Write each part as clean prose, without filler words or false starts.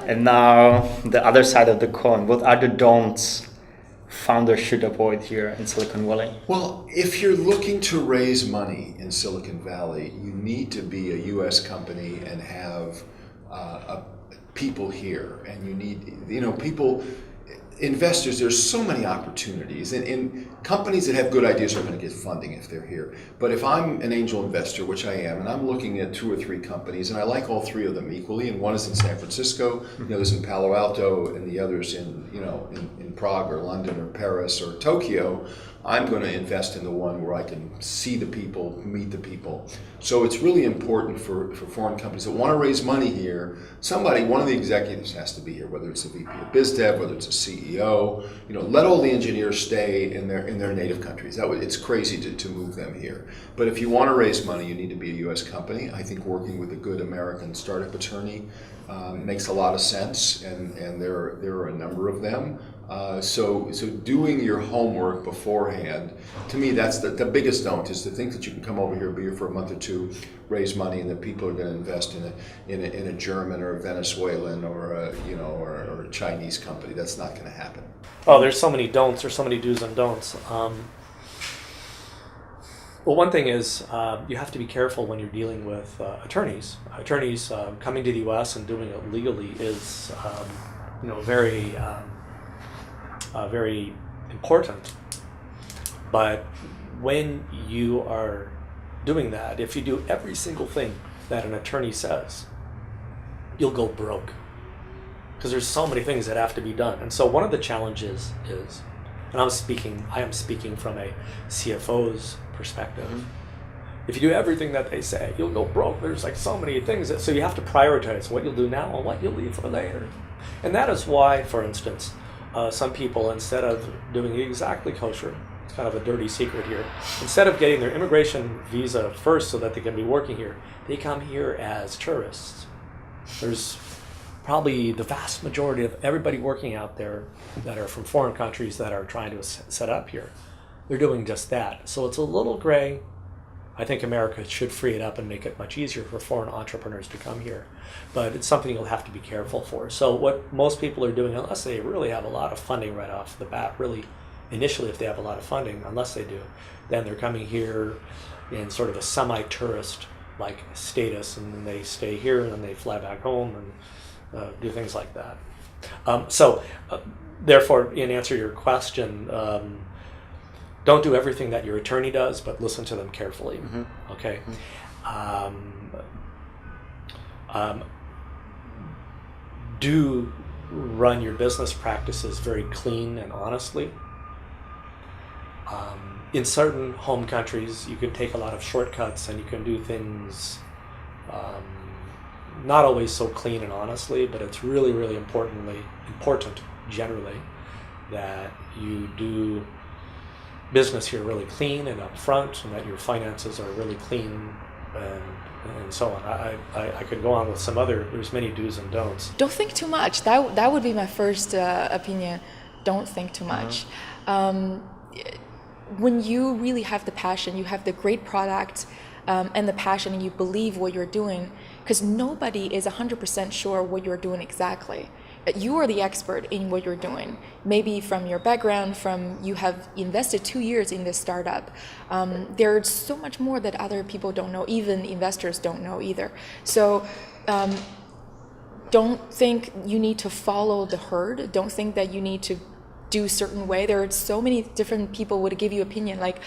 And now the other side of the coin. What are the don'ts founders should avoid here in Silicon Valley? Well, if you're looking to raise money in Silicon Valley, you need to be a U.S. company and have people here. And you need, people, investors, there's so many opportunities. And companies that have good ideas are going to get funding if they're here. But if I'm an angel investor, which I am, and I'm looking at 2 or 3 companies, and I like all 3 of them equally, and one is in San Francisco, the other's in Palo Alto, and the other's in Prague or London or Paris or Tokyo, I'm going to invest in the one where I can see the people, meet the people. So it's really important for foreign companies that want to raise money here. One of the executives has to be here, whether it's a VP of Biz Dev, whether it's a CEO. Let all the engineers stay in their native countries. It's crazy to move them here. But if you want to raise money, you need to be a U.S. company. I think working with a good American startup attorney makes a lot of sense, and there are a number of them. So doing your homework beforehand, to me, that's the biggest don't, is to think that you can come over here, be here for a month or 2, raise money, and that people are going to invest in a German or a Venezuelan or a Chinese company. That's not going to happen. Oh, there's so many don'ts. There's so many do's and don'ts. Well, one thing is you have to be careful when you're dealing with attorneys. Attorneys coming to the U.S. and doing it legally is, very important. But when you are doing that, if you do every single thing that an attorney says, you'll go broke. Because there's so many things that have to be done. And so one of the challenges is, and I am speaking from a CFO's perspective. If you do everything that they say, you'll go broke. There's so many things. So you have to prioritize what you'll do now and what you'll leave for later. And that is why, for instance, some people, instead of doing exactly kosher, it's kind of a dirty secret here, instead of getting their immigration visa first so that they can be working here, they come here as tourists. There's probably the vast majority of everybody working out there that are from foreign countries that are trying to set up here. They're doing just that. So it's a little gray. I think America should free it up and make it much easier for foreign entrepreneurs to come here. But it's something you'll have to be careful for. So what most people are doing, unless they really have a lot of funding right off the bat, really initially if they have a lot of funding, unless they do, then they're coming here in sort of a semi-tourist like status, and then they stay here and then they fly back home and do things like that. Therefore, in answer to your question, don't do everything that your attorney does, but listen to them carefully. Okay. Do run your business practices very clean and honestly. In certain home countries, you can take a lot of shortcuts and you can do things not always so clean and honestly, but it's really, really important generally that you do business here really clean and upfront, and that your finances are really clean and so on. I could go on with there's many do's and don'ts. Don't think too much. That would be my first opinion. Don't think too much. When you really have the passion, you have the great product and the passion, and you believe what you're doing, because nobody is 100% sure what you're doing exactly. You are the expert in what you're doing. Maybe from your background, you have invested 2 years in this startup. There's so much more that other people don't know, even investors don't know either. So don't think you need to follow the herd. Don't think that you need to do a certain way. There are so many different people would give you opinion, like,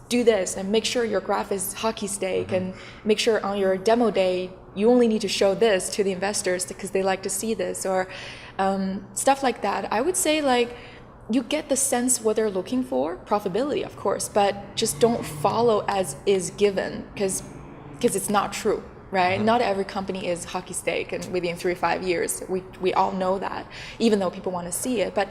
do this and make sure your graph is hockey stick, and make sure on your demo day you only need to show this to the investors because they like to see this, or stuff like that. I would say, you get the sense what they're looking for, profitability of course, but just don't follow as is given, because it's not true, right? Not every company is hockey stick and within 3 or 5 years. We all know that, even though people want to see it. But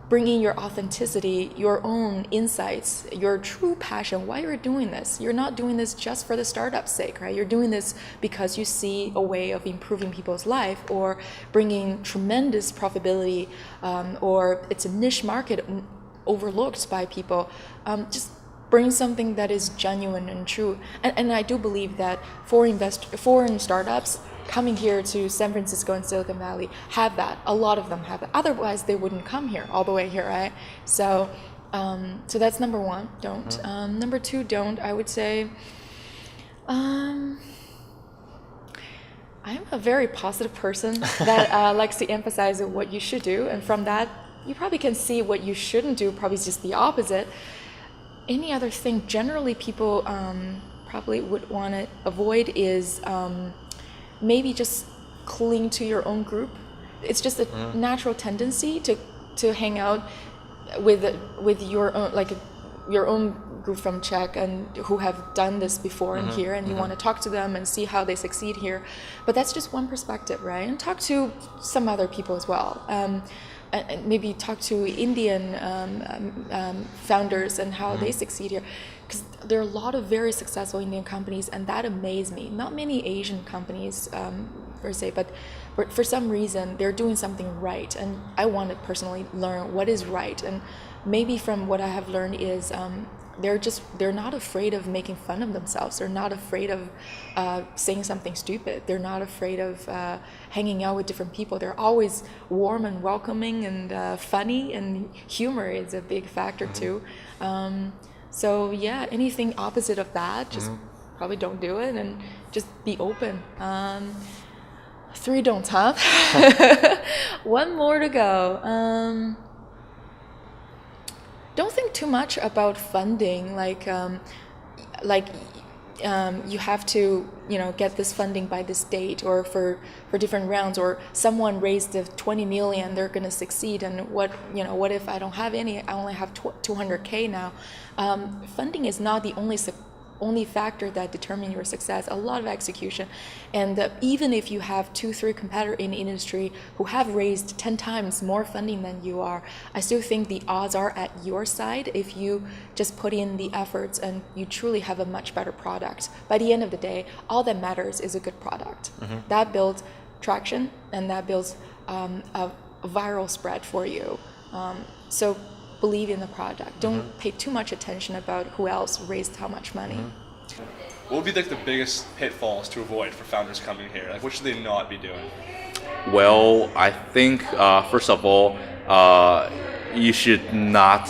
bring in your authenticity, your own insights, your true passion, why you're doing this. You're not doing this just for the startup's sake, right? You're doing this because you see a way of improving people's life, or bringing tremendous profitability, or it's a niche market overlooked by people. Just bring something that is genuine and true. And I do believe that foreign startups coming here to San Francisco and Silicon Valley have that. A lot of them have it. Otherwise, they wouldn't come here all the way here, right? So, so that's number one. Don't. Number two, don't. I would say, I'm a very positive person that likes to emphasize what you should do, and from that, you probably can see what you shouldn't do. Probably just the opposite. Any other thing generally people probably would want to avoid is maybe just cling to your own group. It's just a natural tendency to hang out with your own, like your own group from Czech and who have done this before in here, and you want to talk to them and see how they succeed here. But that's just one perspective, right? And talk to some other people as well. And maybe talk to Indian founders and how they succeed here, because there are a lot of very successful Indian companies, and that amazed me. Not many Asian companies per se, but for some reason they're doing something right, and I want to personally learn what is right. And maybe from what I have learned is they're not afraid of making fun of themselves. They're not afraid of saying something stupid. They're not afraid of hanging out with different people. They're always warm and welcoming and funny, and humor is a big factor too. So yeah, anything opposite of that, just probably don't do it, and just be open. 3 don'ts, huh? One more to go. Don't think too much about funding, like you have to, get this funding by this date, or for different rounds, or someone raised the 20 million, they're going to succeed, and what if I don't have any, I only have 200K now. Funding is not the only factor that determines your success. A lot of execution, and even if you have 2-3 competitors in the industry who have raised 10 times more funding than you are, I still think the odds are at your side if you just put in the efforts and you truly have a much better product. By the end of the day, all that matters is a good product. That builds traction, and that builds a viral spread for you. So believe in the product. Don't pay too much attention about who else raised how much money. What would be like the biggest pitfalls to avoid for founders coming here? Like, what should they not be doing? Well, I think first of all, you should not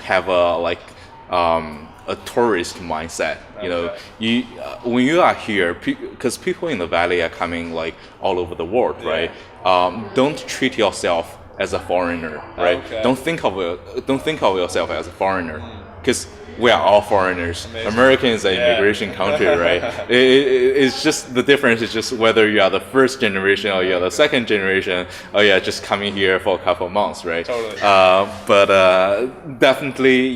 have a tourist mindset. When you are here, because people in the valley are coming like all over the world, right? Don't treat yourself as a foreigner, right? Okay. Don't think of yourself as a foreigner, because we are all foreigners. America is an immigration country, right? It's just the difference is just whether you are the first generation or you are the second generation, or you are just coming here for a couple of months, right? Totally. But definitely,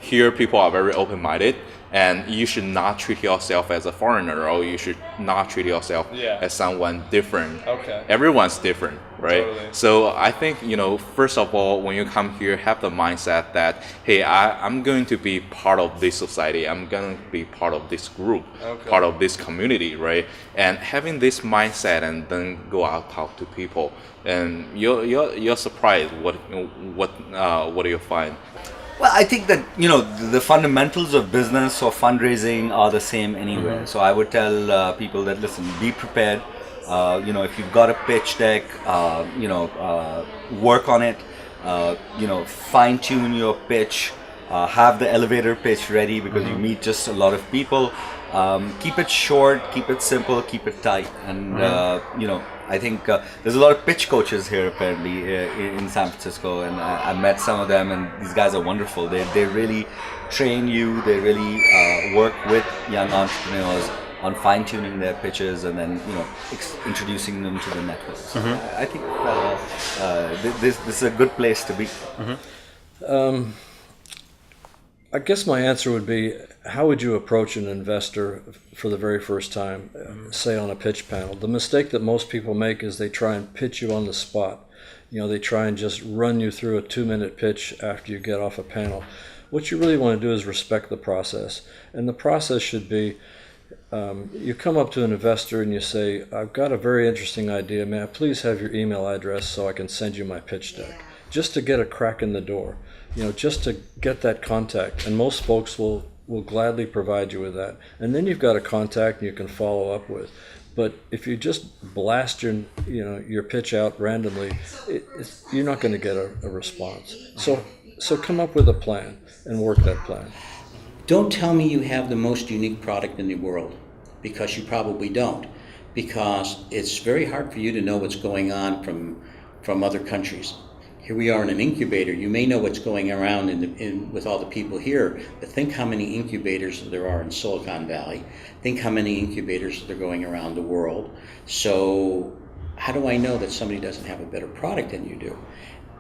here people are very open-minded. And you should not treat yourself as a foreigner, or you should not treat yourself as someone different. Okay. Everyone's different, right? Totally. So I think, first of all, when you come here, have the mindset that, hey, I'm going to be part of this society. I'm going to be part of this group, part of this community, right? And having this mindset, and then go out, talk to people, and you're surprised what do you find. Well, I think that, the fundamentals of business or fundraising are the same anywhere. So I would tell people that, listen, be prepared. If you've got a pitch deck, work on it, fine tune your pitch, have the elevator pitch ready, because you meet just a lot of people. Keep it short, keep it simple, keep it tight. And, I think there's a lot of pitch coaches here apparently in San Francisco, and I met some of them, and these guys are wonderful. They really train you, they really work with young entrepreneurs on fine-tuning their pitches, and then introducing them to the network. So I think this is a good place to be. I guess my answer would be, how would you approach an investor for the very first time, say on a pitch panel? The mistake that most people make is they try and pitch you on the spot. They try and just run you through a 2-minute pitch after you get off a panel. What you really want to do is respect the process. And the process should be, you come up to an investor and you say, I've got a very interesting idea. May I please have your email address so I can send you my pitch deck? just to get a crack in the door, just to get that contact. And most folks will gladly provide you with that. And then you've got a contact you can follow up with. But if you just blast your pitch out randomly, you're not going to get a response. So come up with a plan and work that plan. Don't tell me you have the most unique product in the world, because you probably don't. Because it's very hard for you to know what's going on from other countries. Here we are in an incubator. You may know what's going around with all the people here, but think how many incubators there are in Silicon Valley. Think how many incubators there are going around the world. So how do I know that somebody doesn't have a better product than you do?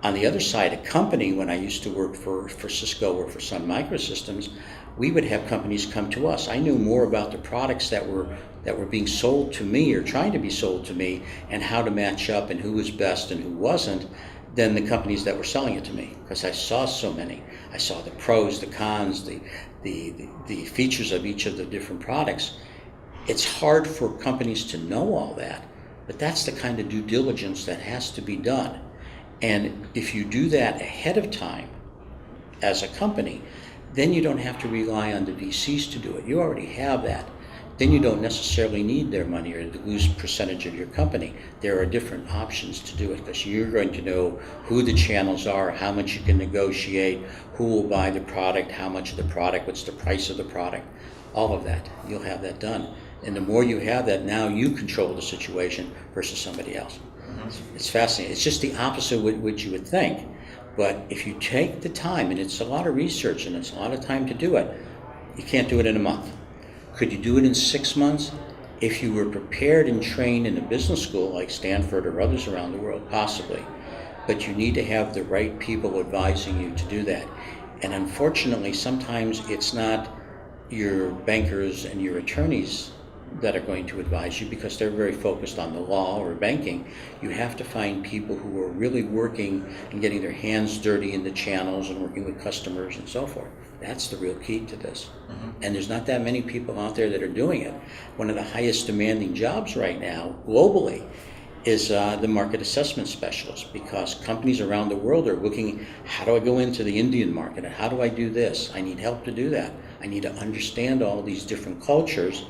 On the other side, a company, when I used to work for Cisco or for Sun Microsystems, we would have companies come to us. I knew more about the products that were being sold to me or trying to be sold to me, and how to match up and who was best and who wasn't, than the companies that were selling it to me, because I saw so many. I saw the pros, the cons, the features of each of the different products. It's hard for companies to know all that, but that's the kind of due diligence that has to be done. And if you do that ahead of time as a company, then you don't have to rely on the VCs to do it. You already have that. Then you don't necessarily need their money or to lose percentage of your company. There are different options to do it, because you're going to know who the channels are, how much you can negotiate, who will buy the product, how much of the product, what's the price of the product, all of that. You'll have that done. And the more you have that, now you control the situation versus somebody else. It's fascinating. It's just the opposite of what you would think. But if you take the time, and it's a lot of research and it's a lot of time to do it, you can't do it in a month. Could you do it in 6 months? If you were prepared and trained in a business school like Stanford or others around the world, possibly. But you need to have the right people advising you to do that. And unfortunately, sometimes it's not your bankers and your attorneys that are going to advise you, because they're very focused on the law or banking. You have to find people who are really working and getting their hands dirty in the channels and working with customers and so forth. That's the real key to this. And there's not that many people out there that are doing it. One of the highest demanding jobs right now globally is the market assessment specialist, because companies around the world are looking, how do I go into the Indian market, and how do I do this? I need help to do that. I need to understand all these different cultures,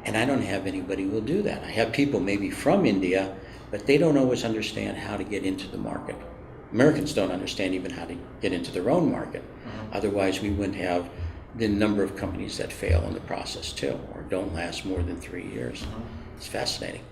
and I don't have anybody who will do that. I have people maybe from India, but they don't always understand how to get into the market. Americans don't understand even how to get into their own market. Otherwise, we wouldn't have the number of companies that fail in the process too, or don't last more than 3 years. It's fascinating.